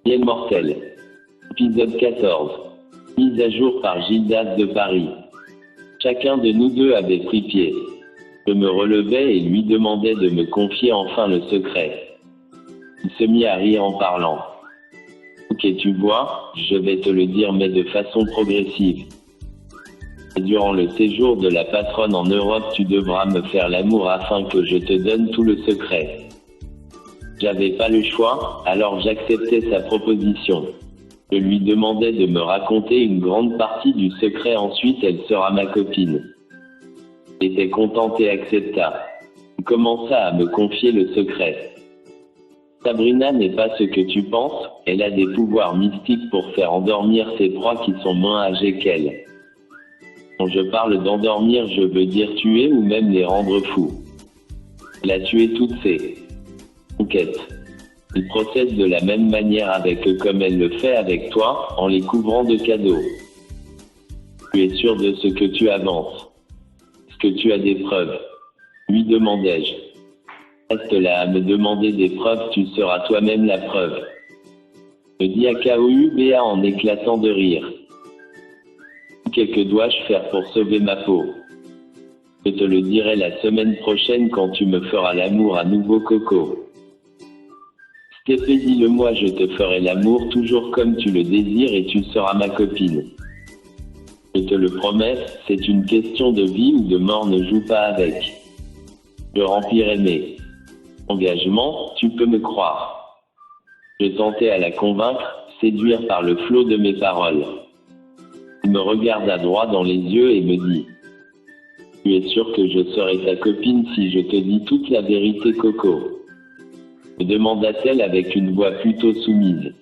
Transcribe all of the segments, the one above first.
Bien mortel. Épisode 14. Mise à jour par Gildas de Paris. Chacun de nous deux avait pris pied. Je me relevais et lui demandais de me confier enfin le secret. Il se mit à rire en parlant. Ok, tu vois, je vais te le dire mais de façon progressive. Et durant le séjour de la patronne en Europe, tu devras me faire l'amour afin que je te donne tout le secret. J'avais pas le choix, alors j'acceptais sa proposition. Je lui demandais de me raconter une grande partie du secret, ensuite elle sera ma copine. Elle était contente et accepta. Il commença à me confier le secret. Sabrina n'est pas ce que tu penses, elle a des pouvoirs mystiques pour faire endormir ses proies qui sont moins âgées qu'elle. Quand je parle d'endormir, je veux dire tuer ou même les rendre fous. Elle a tué toutes ses conquêtes. Elle procède de la même manière avec eux comme elle le fait avec toi, en les couvrant de cadeaux. Tu es sûr de ce que tu avances? Est-ce que tu as des preuves? Lui demandai-je. Reste là à me demander des preuves, tu seras toi-même la preuve. Me dit Akauba en éclatant de rire. Que dois-je faire pour sauver ma peau? Je te le dirai la semaine prochaine quand tu me feras l'amour à nouveau, Coco. Stéphé, dis-le-moi, je te ferai l'amour toujours comme tu le désires et tu seras ma copine. Je te le promets, c'est une question de vie ou de mort, ne joue pas avec. Je remplirai mes engagements, tu peux me croire. Je tentais à la convaincre, séduire par le flot de mes paroles. Il me regarda droit dans les yeux et me dit « Tu es sûr que je serai ta copine si je te dis toute la vérité, Coco ?» me demanda-t-elle avec une voix plutôt soumise.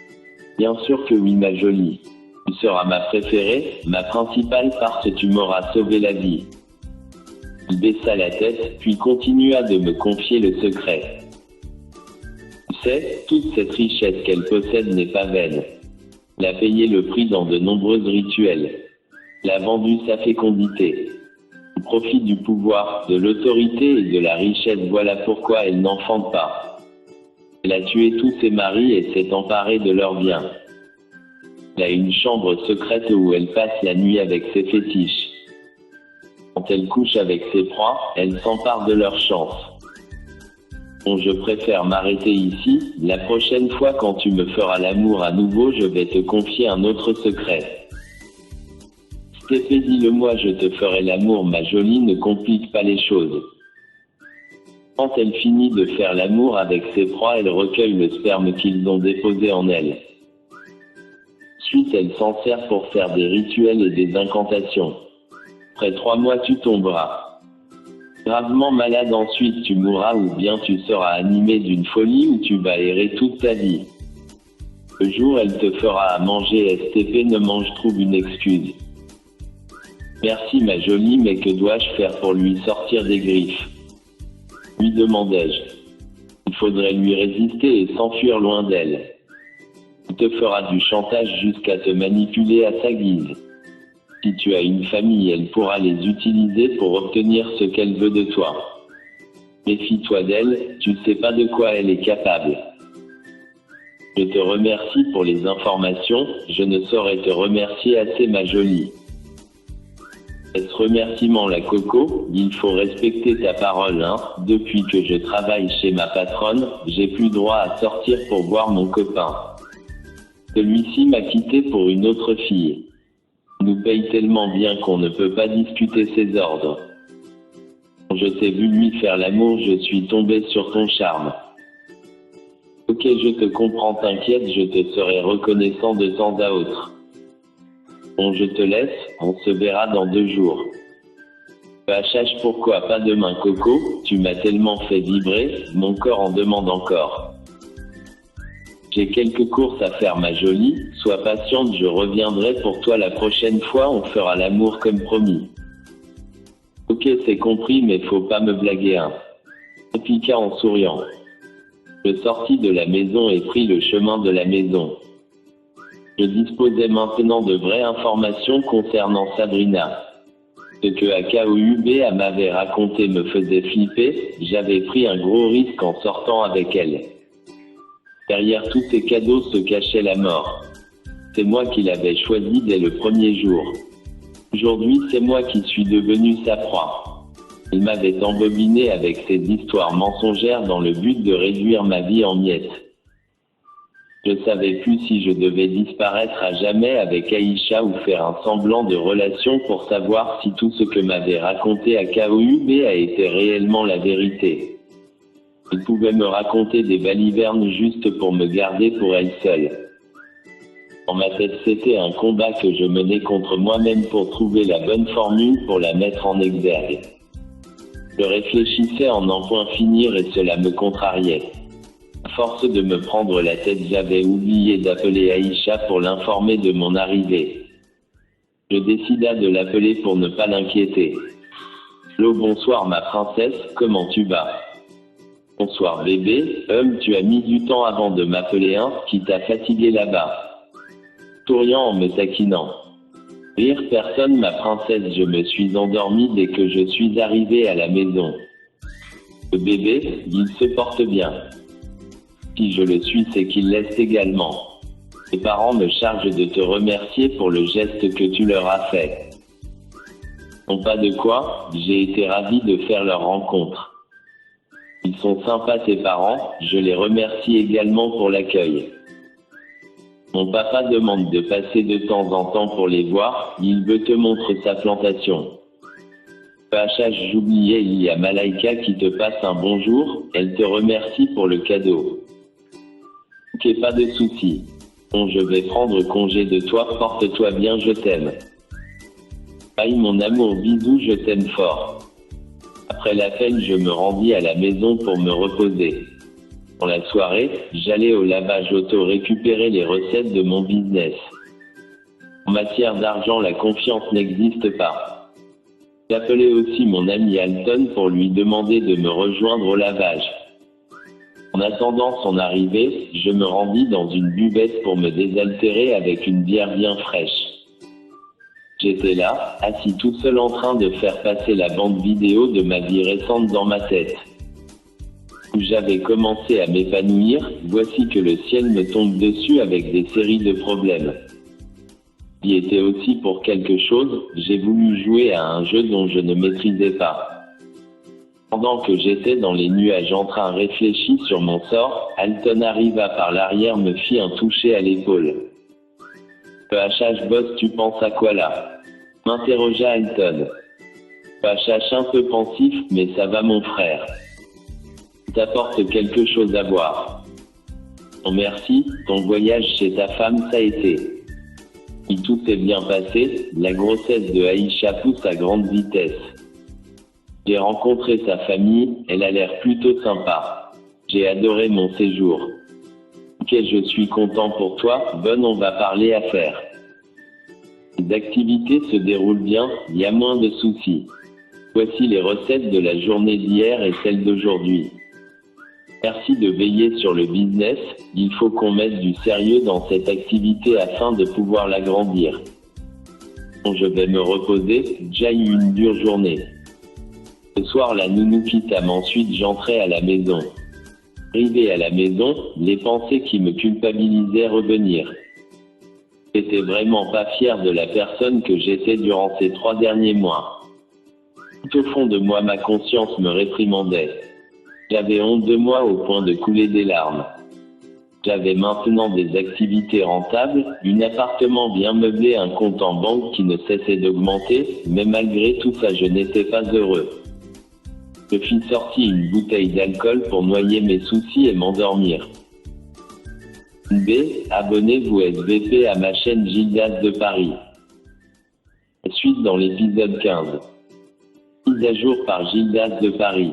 « Bien sûr que oui, ma jolie. Tu seras ma préférée, ma principale parce que tu m'auras sauvé la vie. » Il baissa la tête, puis continua de me confier le secret. « Tu sais, toute cette richesse qu'elle possède n'est pas vaine. Elle a payé le prix dans de nombreux rituels. Elle a vendu sa fécondité. Elle profite du pouvoir, de l'autorité et de la richesse, voilà pourquoi elle n'enfante pas. Elle a tué tous ses maris et s'est emparée de leurs biens. Elle a une chambre secrète où elle passe la nuit avec ses fétiches. Quand elle couche avec ses proies, elle s'empare de leur chance. Bon, je préfère m'arrêter ici. La prochaine fois quand tu me feras l'amour à nouveau, je vais te confier un autre secret. Stéphé, dis-le-moi, je te ferai l'amour, ma jolie, ne complique pas les choses. Quand elle finit de faire l'amour avec ses proies, elle recueille le sperme qu'ils ont déposé en elle. Ensuite, elle s'en sert pour faire des rituels et des incantations. Après 3 mois, tu tomberas gravement malade, ensuite tu mourras ou bien tu seras animé d'une folie ou tu vas errer toute ta vie. Le jour elle te fera à manger, STP ne mange, trouve une excuse. Merci ma jolie, mais que dois-je faire pour lui sortir des griffes? Lui demandai-je. Il faudrait lui résister et s'enfuir loin d'elle. Il te fera du chantage jusqu'à te manipuler à sa guise. Si tu as une famille, elle pourra les utiliser pour obtenir ce qu'elle veut de toi. Méfie-toi d'elle, tu sais pas de quoi elle est capable. Je te remercie pour les informations, je ne saurais te remercier assez ma jolie. Est-ce remerciement la Coco? Il faut respecter ta parole, hein. Depuis que je travaille chez ma patronne, j'ai plus droit à sortir pour voir mon copain. Celui-ci m'a quitté pour une autre fille. Il nous paye tellement bien qu'on ne peut pas discuter ses ordres. Quand je t'ai vu lui faire l'amour, je suis tombé sur ton charme. Ok, je te comprends, t'inquiète, je te serai reconnaissant de temps à autre. Bon, je te laisse, on se verra dans 2 jours. HH, pourquoi pas demain, Coco? Tu m'as tellement fait vibrer, mon corps en demande encore. J'ai quelques courses à faire ma jolie, sois patiente, je reviendrai pour toi la prochaine fois, on fera l'amour comme promis. Ok, c'est compris, mais faut pas me blaguer, hein. Répliqua en souriant. Je sortis de la maison et pris le chemin de la maison. Je disposais maintenant de vraies informations concernant Sabrina. Ce que Akauba m'avait raconté me faisait flipper, j'avais pris un gros risque en sortant avec elle. Derrière tous ces cadeaux se cachait la mort. C'est moi qui l'avais choisi dès le premier jour. Aujourd'hui, c'est moi qui suis devenu sa proie. Il m'avait embobiné avec ses histoires mensongères dans le but de réduire ma vie en miettes. Je savais plus si je devais disparaître à jamais avec Aïcha ou faire un semblant de relation pour savoir si tout ce que m'avait raconté AKOUB a été réellement la vérité. Il pouvait me raconter des balivernes juste pour me garder pour elle seule. Dans ma tête, c'était un combat que je menais contre moi-même pour trouver la bonne formule pour la mettre en exergue. Je réfléchissais en n'en point finir et cela me contrariait. À force de me prendre la tête, j'avais oublié d'appeler Aïcha pour l'informer de mon arrivée. Je décida de l'appeler pour ne pas l'inquiéter. Hello, bonsoir ma princesse, comment tu vas? Bonsoir bébé, tu as mis du temps avant de m'appeler, qui t'a fatigué là-bas? Souriant en me taquinant. Rire personne ma princesse, je me suis endormi dès que je suis arrivé à la maison. Le bébé, il se porte bien. Si je le suis, c'est qu'il l'est également. Tes parents me chargent de te remercier pour le geste que tu leur as fait. Non pas de quoi, j'ai été ravi de faire leur rencontre. Ils sont sympas tes parents, je les remercie également pour l'accueil. Mon papa demande de passer de temps en temps pour les voir, il veut te montrer sa plantation. PHH, j'oubliais, il y a Malaika qui te passe un bonjour, elle te remercie pour le cadeau. Ok, pas de soucis. Bon, je vais prendre congé de toi, porte-toi bien, je t'aime. Aïe mon amour, bisous, je t'aime fort. Après l'appel, je me rendis à la maison pour me reposer. Dans la soirée, j'allais au lavage auto récupérer les recettes de mon business. En matière d'argent, la confiance n'existe pas. J'appelais aussi mon ami Alton pour lui demander de me rejoindre au lavage. En attendant son arrivée, je me rendis dans une buvette pour me désaltérer avec une bière bien fraîche. J'étais là, assis tout seul en train de faire passer la bande vidéo de ma vie récente dans ma tête. Où j'avais commencé à m'épanouir, voici que le ciel me tombe dessus avec des séries de problèmes. J'y étais aussi pour quelque chose, j'ai voulu jouer à un jeu dont je ne maîtrisais pas. Pendant que j'étais dans les nuages en train de réfléchir sur mon sort, Alton arriva par l'arrière me fit un toucher à l'épaule. PHH boss, tu penses à quoi là? M'interrogea Alton. PHH un peu pensif, mais ça va mon frère. T'apporte quelque chose à boire. Oh merci, ton voyage chez ta femme ça a été. Si tout s'est bien passé, la grossesse de Aïcha pousse à grande vitesse. J'ai rencontré sa famille, elle a l'air plutôt sympa. J'ai adoré mon séjour. Ok, je suis content pour toi, bonne, on va parler affaires. Les activités se déroulent bien, il y a moins de soucis. Voici les recettes de la journée d'hier et celles d'aujourd'hui. Merci de veiller sur le business, il faut qu'on mette du sérieux dans cette activité afin de pouvoir l'agrandir. Bon, je vais me reposer, j'ai eu une dure journée. Ce soir la nounou quitte ensuite j'entrais à la maison. Arrivé à la maison, les pensées qui me culpabilisaient revenir. J'étais vraiment pas fier de la personne que j'étais durant ces 3 derniers mois. Tout au fond de moi ma conscience me réprimandait. J'avais honte de moi au point de couler des larmes. J'avais maintenant des activités rentables, un appartement bien meublé, un compte en banque qui ne cessait d'augmenter, mais malgré tout ça je n'étais pas heureux. Je fis sortir une bouteille d'alcool pour noyer mes soucis et m'endormir. B. Abonnez-vous SVP à ma chaîne Gildas de Paris. Suite dans l'épisode 15. Mise à jour par Gildas de Paris.